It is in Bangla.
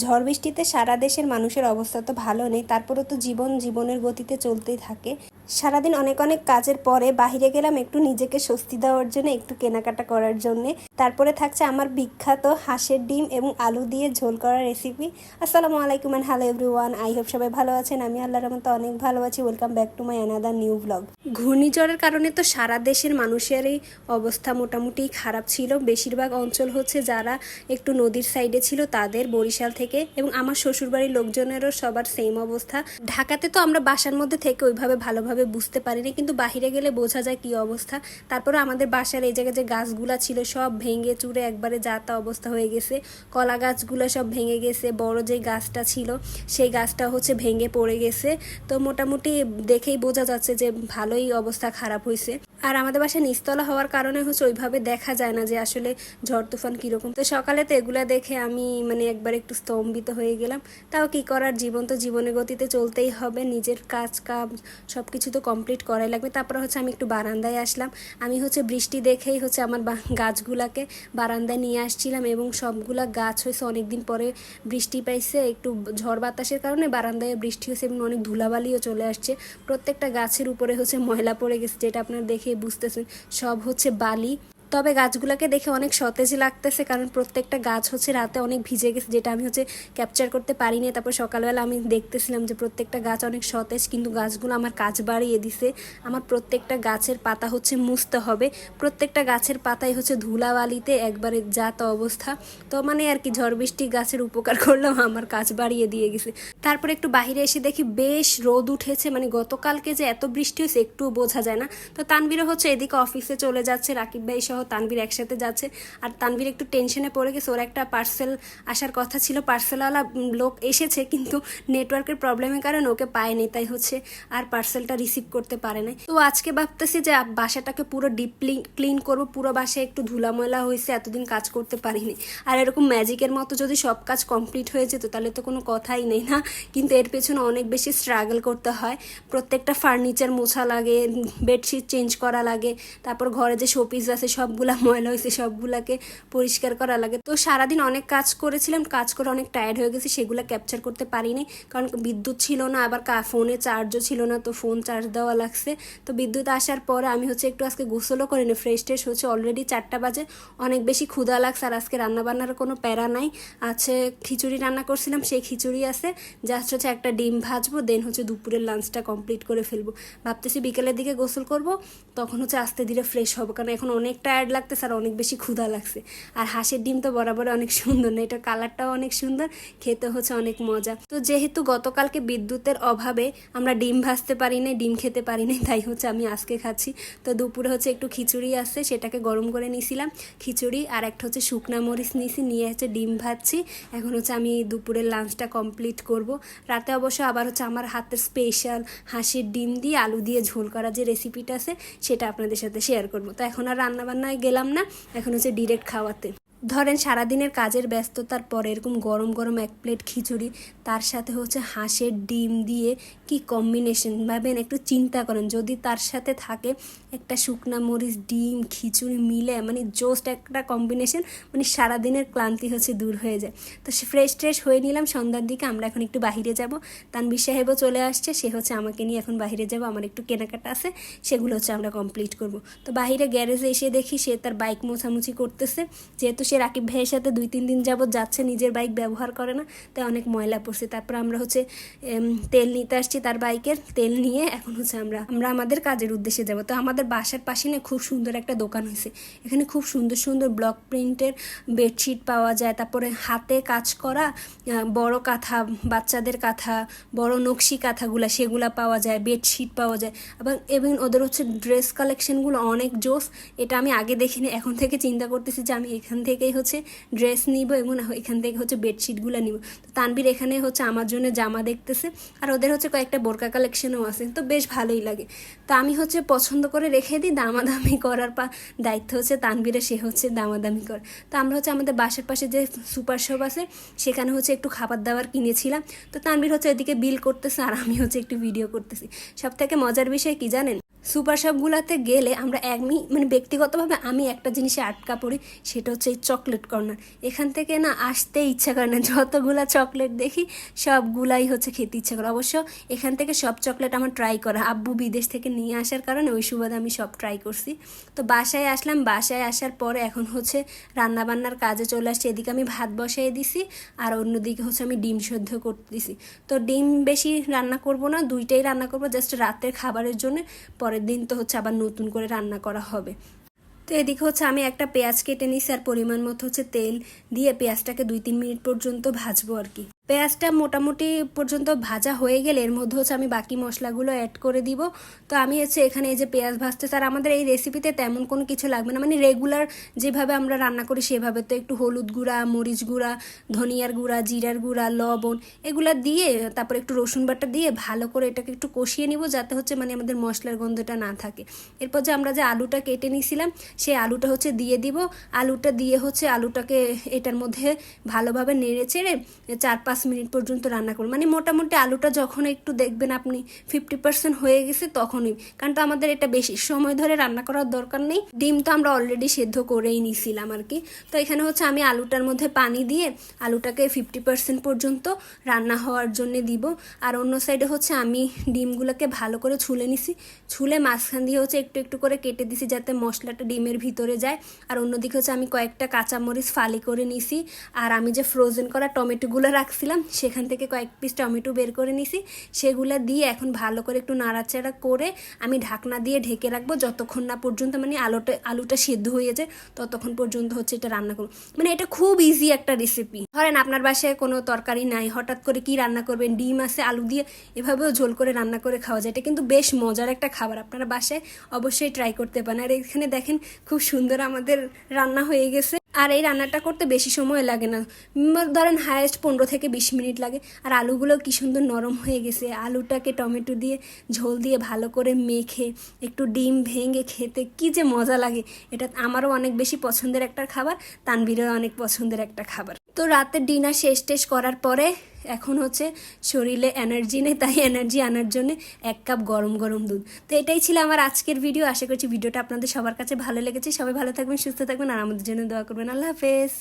ঝড় বৃষ্টিতে সারা দেশের মানুষের অবস্থা তো ভালো নেই, তারপরেও তো জীবনের গতিতে চলতেই থাকে। সারাদিন অনেক অনেক কাজের পরে বাহিরে গেলাম একটু নিজেকে স্বস্তি দেওয়ার জন্য, একটু কেনাকাটা করার জন্য। তারপরে থাকছে আমার বিখ্যাত হাঁসের ডিম এবং আলু দিয়ে ঝোল করার রেসিপি। আসসালামু আলাইকুম and hello everyone, I hope সবাই ভালো আছেন। আমি আল্লাহর রহমতে অনেক ভালো আছি। Welcome back to my another new blog. ঘূর্ণিঝড়ের কারণে তো সারা দেশের মানুষেরই অবস্থা মোটামুটি খারাপ ছিল। বেশিরভাগ অঞ্চল হচ্ছে যারা একটু নদীর সাইডে ছিল তাদের, বরিশাল থেকে, এবং আমার শ্বশুরবাড়ির লোকজনেরও সবার সেম অবস্থা। ঢাকাতে তো আমরা বাসার মধ্যে থেকে ওইভাবে ভালোভাবে বুঝতে পারিনি, কিন্তু বাহিরে গেলে বোঝা যায় কি অবস্থা। তারপরে আমাদের বাসার এই জায়গায় যে গাছগুলা ছিল সব ভেঙে চুরে একবারে যা তা অবস্থা হয়ে গেছে। কলা গাছগুলো সব ভেঙে গেছে, বড় যে গাছটা ছিল সেই গাছটা হচ্ছে ভেঙে পড়ে গেছে। তো মোটামুটি দেখেই বোঝা যাচ্ছে যে ভালোই অবস্থা খারাপ হয়েছে। আর আমাদের বাসায় নিচতলা হওয়ার কারণে হচ্ছে ওইভাবে দেখা যায় না যে আসলে ঝড় তুফান কীরকম। তো সকালে তো এগুলা দেখে আমি একবার একটু স্তম্ভিত হয়ে গেলাম। তাও কি করার, জীবন তো জীবনের গতিতে চলতেই হবে, নিজের কাজ সব কিছু তো কমপ্লিট করাই লাগবে। তারপরে হচ্ছে আমি একটু বারান্দায় আসলাম। আমি হচ্ছে বৃষ্টি দেখেই হচ্ছে আমার গাছগুলাকে বারান্দায় নিয়ে আসছিলাম, এবং সবগুলা গাছ হয়েছে অনেকদিন পরে বৃষ্টি পাইছে। একটু ঝড় বাতাসের কারণে বারান্দায় বৃষ্টি হয়েছে এবং অনেক ধুলাবালিও চলে আসছে। প্রত্যেকটা গাছের উপরে হচ্ছে ময়লা পড়ে গেছে, যেটা আপনারা দেখে বুঝতেছেন সব হচ্ছে বালি। তবে গাছগুলোকে দেখে অনেক সতেজ লাগতেছে, কারণ প্রত্যেকটা গাছ হচ্ছে রাতে অনেক ভিজে গেছে, যেটা আমি হচ্ছে ক্যাপচার করতে পারিনি। তারপর সকালবেলা আমি দেখতেছিলাম যে প্রত্যেকটা গাছ অনেক সতেজ, কিন্তু গাছগুলো আমার কাজ বাড়িয়ে দিছে। আমার প্রত্যেকটা গাছের পাতা হচ্ছে মুছতে হবে, প্রত্যেকটা গাছের পাতায় হচ্ছে ধুলাবালিতে একবারে যা তা অবস্থা। তো আর কি, ঝড় বৃষ্টি গাছের উপকার করলেও আমার কাজ বাড়িয়ে দিয়ে গেছে। তারপরে একটু বাইরে এসে দেখি বেশ রোদ উঠেছে, গতকালকে যে এত বৃষ্টি হয়েছে একটু বোঝা যায় না। তো তানভীরও হচ্ছে এদিকে অফিসে চলে যাচ্ছে, রাকিব ভাই সহ তানভীর একসাথে যাচ্ছে। আর তানভীর একটু টেনশনে পড়ে গেছে, ওর একটা পার্সেল আসার কথা ছিল, পার্সেলওয়ালা লোক এসেছে কিন্তু নেটওয়ার্কের প্রবলেমের কারণে ওকে পায়নি, তাই হচ্ছে আর পার্সেলটা রিসিভ করতে পারে নাই। তো আজকে ভাবতেছি যে বাসাটাকে পুরো ডিপ ক্লিন করবো। পুরো বাসায় একটু ধুলাময়লা হয়েছে, এতদিন কাজ করতে পারিনি। আর এরকম ম্যাজিকের মতো যদি সব কাজ কমপ্লিট হয়ে যেত তাহলে তো কোনো কথাই নেই না, কিন্তু এর পেছনে অনেক বেশি স্ট্রাগল করতে হয়। প্রত্যেকটা ফার্নিচার মোছা লাগে, বেডশিট চেঞ্জ করা লাগে, তারপর ঘরে যে শোপিস আছে সবগুলা ময়লা হয়েছে সবগুলাকে পরিষ্কার করা লাগে। তো সারাদিন অনেক কাজ করেছিলাম, কাজ করে অনেক টায়ার্ড হয়ে গেছি, সেগুলো ক্যাপচার করতে পারিনি কারণ বিদ্যুৎ ছিল না, আবার ফোনে চার্জও ছিল না, তো ফোন চার্জ দেওয়া লাগছে। তো বিদ্যুৎ আসার পরে আমি হচ্ছে একটু আজকে গোসলও করিনি, ফ্রেশ ট্রেশ হচ্ছে। অলরেডি 4টা বাজে, অনেক বেশি ক্ষুধা লাগছে। আর আজকে রান্নাবান্নার কোনো প্যারা নাই, আছে খিচুড়ি রান্না করছিলাম, সেই খিচুড়ি আছে, জাস্ট হচ্ছে একটা ডিম ভাজবো, দেন হচ্ছে দুপুরের লাঞ্চটা কমপ্লিট করে ফেলবো। ভাবতেছি বিকেলের দিকে গোসল করব, তখন হচ্ছে আস্তে ধীরে ফ্রেশ হবো, কারণ এখন অনেক টায়ার্ড লাগতেছে আর অনেক বেশি ক্ষুধা লাগছে। আর হাঁসের ডিম তো বরাবর অনেক সুন্দর না, এটার কালারটাও অনেক সুন্দর, খেতে হচ্ছে অনেক মজা। তো যেহেতু গতকালকে বিদ্যুতের অভাবে আমরা ডিম ভাজতে পারি নাই, ডিম খেতে পারি নাই, তাই হচ্ছে আমি আজকে খাচ্ছি। তো দুপুরে হচ্ছে একটু খিচুড়ি আছে, সেটাকে গরম করে নিয়েছিলাম, খিচুড়ি, আর একটা হচ্ছে শুকনা মরিচ নিয়েছি, নিয়ে হচ্ছে ডিম ভাজছি। এখন হচ্ছে আমি দুপুরের লাঞ্চটা কমপ্লিট করব। রাতে অবশ্য আবার হচ্ছে আমার হাতের স্পেশাল হাঁসের ডিম দিয়ে আলু দিয়ে ঝোল করা যে রেসিপিটা আছে সেটা আপনাদের সাথে শেয়ার করব। তো এখন আর রান্নাবান্নায় গেলাম না, এখন হচ্ছে ডিরেক্ট খাওয়াতে। ধরেন সারাদিনের কাজের ব্যস্ততার পরে এরকম গরম গরম 1 প্লেট খিচুড়ি, তার সাথে হচ্ছে হাঁসের ডিম দিয়ে কি কম্বিনেশন ভাবেন, একটু চিন্তা করেন। যদি তার সাথে থাকে একটা শুকনা মরিচ, ডিম, খিচুড়ি মিলে জোস্ট একটা কম্বিনেশন, সারাদিনের ক্লান্তি হচ্ছে দূর হয়ে যায়। তো ফ্রেশ ট্রেশ হয়ে নিলাম সন্ধ্যার দিকে। আমরা এখন একটু বাহিরে যাব, তানভীর সাহেবও চলে আসছে, সে হচ্ছে আমাকে নিয়ে এখন বাহিরে যাব। আমার একটু কেনাকাটা আছে, সেগুলো হচ্ছে আমরা কমপ্লিট করব। তো বাহিরে গ্যারেজে এসে দেখি সে তার বাইক মোছামুছি করতেছে, যেহেতু সে রাকিব ভাইয়ের সাথে 2-3 দিন যাবত যাচ্ছে, নিজের বাইক ব্যবহার করে না, তাই অনেক ময়লা পড়ছে। তারপর আমরা হচ্ছে তেল নিতে আসছি, তার বাইকের তেল নিয়ে এখন হচ্ছে আমরা আমাদের কাজের উদ্দেশ্যে যাব। তো আমাদের বাসার পাশে না খুব সুন্দর একটা দোকান হয়েছে, এখানে খুব সুন্দর সুন্দর ব্লক প্রিন্টের বেডশিট পাওয়া যায়, তারপরে হাতে কাজ করা বড় কাঁথা, বাচ্চাদের কাঁথা, বড় নকশি কাঁথাগুলা সেগুলা পাওয়া যায়, বেডশিট পাওয়া যায়। এবং ওদের হচ্ছে ড্রেস কালেকশনগুলো অনেক জোস। এটা আমি আগে দেখিনি, এখন থেকে চিন্তা করতেছি যে আমি এখান থেকেই হচ্ছে ড্রেস নিব এবং এখান থেকে হচ্ছে বেডশিটগুলো নিব। তো তানভীর এখানে হচ্ছে আমার জন্য জামা দেখতেছে, আর ওদের হচ্ছে কয়েকটা বোরকা কালেকশনও আছে, তো বেশ ভালোই লাগে। তো আমি হচ্ছে পছন্দ করে রেখে দিই, দামাদামি করার দায়িত্ব হচ্ছে তানভীরের, সে হচ্ছে দামাদামি করে। তো আমরা হচ্ছে আমাদের বাসার পাশে যে সুপার শপ আছে সেখানে হচ্ছে একটু খাবার দাবার কিনেছিলাম। তো তানভীর হচ্ছে এদিকে বিল করতেছে আর আমি হচ্ছে একটু ভিডিও করতেছি। সব থেকে মজার বিষয় কি জানেন, সুপার শপগুলোতে গেলে আমরা মানে ব্যক্তিগতভাবে আমি একটা জিনিসে আটকা পড়ি, সেটা হচ্ছে এই চকলেট কর্নার। এখান থেকে না আসতে ইচ্ছা করে না, যতগুলা চকলেট দেখি সবগুলাই হচ্ছে খেতে ইচ্ছা করে। অবশ্য এখান থেকে সব চকলেট আমার ট্রাই করা, আব্বু বিদেশ থেকে নিয়ে আসার কারণে ওই সুবাদে আমি সব ট্রাই করছি। তো বাসায় আসলাম, বাসায় আসার পরে এখন হচ্ছে রান্নাবান্নার কাজে চলে আসছে। এদিকে আমি ভাত বসাই দিছি, আর অন্যদিকে হচ্ছে আমি ডিম সেদ্ধ করতেছি। তো ডিম বেশি রান্না করব না, দুইটাই রান্না করব জাস্ট রাতের খাবারের জন্য, পরের দিন তো হচ্ছে আবার নতুন করে রান্না করা হবে। তো এদিকে হচ্ছে আমি একটা পেঁয়াজ কেটে নিছি, আর পরিমাণ মতো হচ্ছে তেল দিয়ে পেঁয়াজটাকে 2-3 মিনিট পর্যন্ত ভাজবো আর কি। পেঁয়াজটা মোটামুটি পর্যন্ত ভাজা হয়ে গেলে এর মধ্যে হচ্ছে আমি বাকি মশলাগুলো অ্যাড করে দিব। তো আমি হচ্ছে এখানে এই যে পেঁয়াজ ভাজতেছি, আর আমাদের এই রেসিপিতে তেমন কোনো কিছু লাগবে না, মানে রেগুলার যেভাবে আমরা রান্না করি সেভাবে। তো একটু হলুদ গুঁড়া, মরিচ গুঁড়া, ধনিয়ার গুঁড়া, জিরার গুঁড়া, লবণ এগুলা দিয়ে, তারপর একটু রসুন বাটা দিয়ে ভালো করে এটাকে একটু কষিয়ে নিব, যাতে হচ্ছে মানে আমাদের মশলার গন্ধটা না থাকে। এরপর যে আমরা যে আলুটা কেটে নিয়েছিলাম সেই আলুটা হচ্ছে দিয়ে দিব। আলুটা দিয়ে হচ্ছে আলুটাকে এটার মধ্যে ভালোভাবে নেড়ে চেড়ে 4-5 মিনিট পর্যন্ত রান্না করুন। মানে মোটামুটি আলুটা যখন একটু দেখবেন আপনি 50% হয়ে গেছে তখনই, কারণ তো আমাদের এটা বেশি সময় ধরে রান্না করার দরকার নেই। ডিম তো আমরা অলরেডি সেদ্ধ করেই নিছিলাম আর কি। তো এখানে হচ্ছে আমি আলুটার মধ্যে পানি দিয়ে আলুটাকে 50% পর্যন্ত রান্না হওয়ার জন্য দিব। আর অন্য সাইডে হচ্ছে আমি ডিমগুলোকে ভালো করে ছুলে নিছি, ছুলে মাঝখান দিয়ে হচ্ছে একটু একটু করে কেটে দিছি যাতে মশলাটা ডিমের ভিতরে যায়। আর অন্যদিকে হচ্ছে আমি কয়েকটা কাঁচামরিচ ফালি করে নিছি, আর আমি যে ফ্রোজেন করা টমেটোগুলো রাখছিলাম সেখান থেকে কয়েক পিস টমেটো বের করে নিছি, সেগুলো দিয়ে এখন ভালো করে একটু নাড়াচাড়া করে আমি ঢাকনা দিয়ে ঢেকে রাখবো যতক্ষণ না পর্যন্ত মানে আলুটা সিদ্ধ হয়ে যায়, ততক্ষণ পর্যন্ত হচ্ছে এটা রান্না করবো। মানে এটা খুব ইজি একটা রেসিপি। ধরেন আপনার বাসায় কোনো তরকারি নাই, হঠাৎ করে কি রান্না করবেন, ডিম আছে আলু দিয়ে এভাবেও ঝোল করে রান্না করে খাওয়া যায়। এটা কিন্তু বেশ মজার একটা খাবার, আপনারা বাসায় অবশ্যই ট্রাই করতে পারেন। আর এখানে দেখেন খুব সুন্দর আমাদের রান্না হয়ে গেছে। আর এই রান্নাটা করতে বেশি সময় লাগে না, ধরেন হায়েস্ট 15-20 মিনিট লাগে। আর আলুগুলো কি সুন্দর নরম হয়ে গেছে। আলুটাকে টমেটো দিয়ে ঝোল দিয়ে ভালো করে মেখে একটু ডিম ভেঙে খেতে কি যে মজা লাগে। এটা আমারও অনেক বেশি পছন্দের একটা খাবার, তানভীরেরও অনেক পছন্দের একটা খাবার। তো রাতের ডিনার শেষ করার পরে এখন হচ্ছে শরীরে এনার্জি নেই, তাই এনার্জি আনার জন্য 1 কাপ গরম গরম দুধ। তো এটাই ছিল আমার আজকের ভিডিও। আশা করছি ভিডিওটা আপনাদের সবার কাছে ভালো লেগেছে। সবাই ভালো থাকবেন, সুস্থ থাকবেন, আর আমাদের জন্য দোয়া করবেন। আল্লাহ হাফেজ।